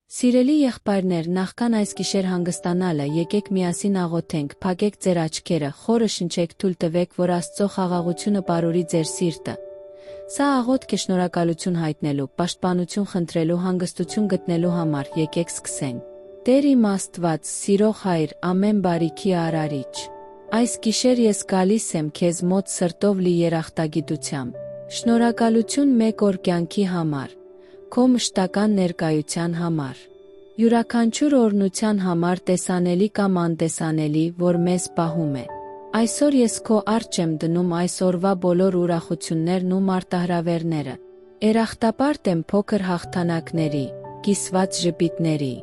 Սիրելի եղբայրներ, նախքան այս գիշեր հանգստանալը, եկեք միասին աղոթենք, փակեք ձեր աչքերը, խորը շնչեք, թույլ տվեք, որ Աստծո խաղաղությունը բարուրի ձեր սիրտը։ Սա աղոթք է շնորհակալություն հայտնելու, պաշտպանություն խնդրելու, հանգստություն գտնելու համար, եկեք սկսենք։ Տեր իմ Աստված, սիրող Հայր, ամեն բարիքի արարիչ, այս գիշեր ես գալիս եմ քեզ մոտ սրտով լի երախտագիտությամբ։ Շնորհակալություն մեկ օր կյանքի համար, քո մշտական ներկայության համար, յուրաքանչյուր օրհնության համար, տեսանելի կամ անտեսանելի, որ մեզ պահում է։ Այսօր ես քո առջ եմ դնում այս օրվա բոլոր ուրախություններն ու մարտահրավերները։ Երախտապարտ եմ փոքր հաղթանակների, կիսված ժպիտների,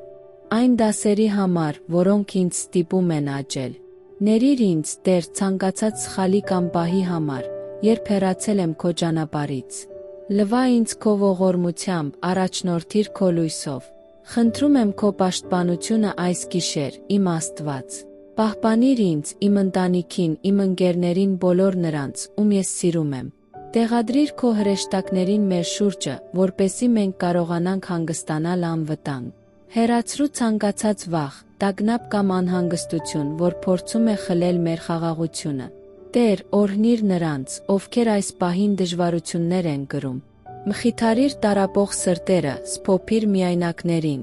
այն դասերի համար, որոնք ինձ ստիպում են աճել։ Ներիր ինձ, Տեր, ցանկացած սխալի կամ պահի համար, երբ հեռացել եմ քո ճանապարհից։ Լվա ինձ քո ողորմությամբ, առաջնորդիր քո լույսով։ Խնդրում եմ քո պաշտպանությունը այս գիշեր, իմ Աստված։ Պահպանիր ինձ, իմ ընտանիքին, իմ ընկերներին, բոլոր նրանց, ում ես սիրում եմ։ Տեղադրիր քո հրեշտակներին մեր շուրջը, որպեսզի մենք կարողանանք հանգստանալ անվտանգ։ Հեռացրու ցանկացած վախ, տագնապ կամ անհանգստություն, որ փորձում է խլել մեր խաղաղությունը։ Տեր, օրհնիր նրանց, ովքեր այս պահին դժվարություններ են կրում։ Մխիթարիր տառապող սրտերը, սփոփիր միայնակներին։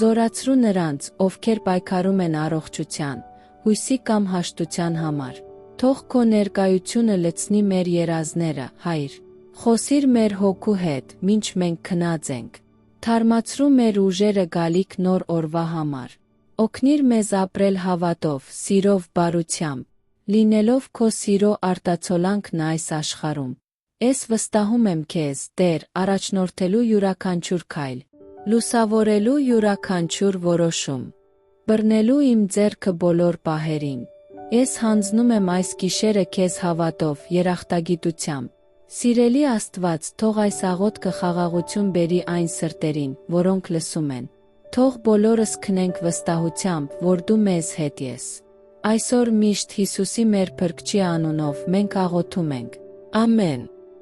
Զորացրու նրանց, ովքեր պայքարում են առողջության, հույսի կամ հաշտության համար։ Թող քո ներկայությունը լցնի մեր երազները, Հայր։ Խոսիր մեր հոգու հետ, մինչ մենք քնած ենք։ Թարմացրու մեր ուժերը գալիք նոր օրվա համար։ Օգնիր մեզ ապրել հավատով, սիրով, բարությամբ, լինելով քո սիրո արտացոլանքն այս աշխարհում։ Ես վստահում եմ քեզ, Տեր, առաջնորդելու յուրաքանչյուր քայլ, լուսավորելու յուրաքանչյուր որոշում, բռնելու իմ ձեռքը բոլոր պահերին։ Ես հանձնում եմ այս գիշերը քեզ հավատով, երախտագիտությամբ։ Սիրելի Աստված, թող այս աղոթքը խաղաղություն բերի այն սրտերին, որոնք լսում են։ Թող բոլորս քնենք վստահությամբ, որ դու մեզ հետ ես։ Այսօր միշտ Հիսուսի մեր Փրկչի անունով մենք աղոթում ենք։ Ամեն։